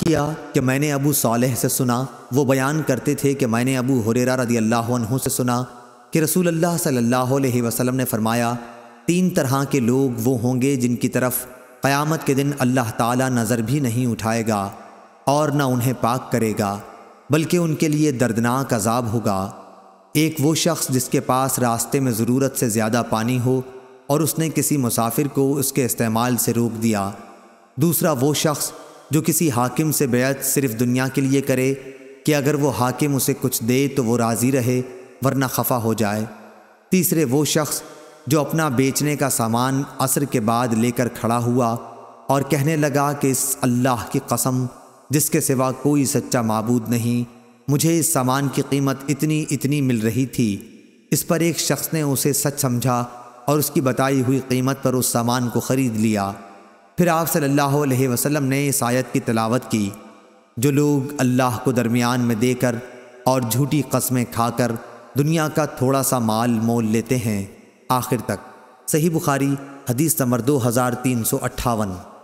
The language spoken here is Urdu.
کیا کہ میں نے ابو صالح سے سنا، وہ بیان کرتے تھے کہ میں نے ابو ہریرہ رضی اللہ عنہ سے سنا کہ رسول اللہ صلی اللہ علیہ وسلم نے فرمایا، 3 طرح کے لوگ وہ ہوں گے جن کی طرف قیامت کے دن اللہ تعالیٰ نظر بھی نہیں اٹھائے گا اور نہ انہیں پاک کرے گا، بلکہ ان کے لیے دردناک عذاب ہوگا۔ ایک وہ شخص جس کے پاس راستے میں ضرورت سے زیادہ پانی ہو اور اس نے کسی مسافر کو اس کے استعمال سے روک دیا۔ دوسرا وہ شخص جو کسی حاکم سے بیعت صرف دنیا کے لیے کرے کہ اگر وہ حاکم اسے کچھ دے تو وہ راضی رہے ورنہ خفا ہو جائے۔ تیسرے وہ شخص جو اپنا بیچنے کا سامان عصر کے بعد لے کر کھڑا ہوا اور کہنے لگا کہ اس اللہ کی قسم جس کے سوا کوئی سچا معبود نہیں، مجھے اس سامان کی قیمت اتنی مل رہی تھی۔ اس پر ایک شخص نے اسے سچ سمجھا اور اس کی بتائی ہوئی قیمت پر اس سامان کو خرید لیا۔ پھر آپ صلی اللہ علیہ وسلم نے اس آیت کی تلاوت کی، جو لوگ اللہ کو درمیان میں دے کر اور جھوٹی قسمیں کھا کر دنیا کا تھوڑا سا مال مول لیتے ہیں، آخر تک۔ صحیح بخاری حدیث نمبر 2358۔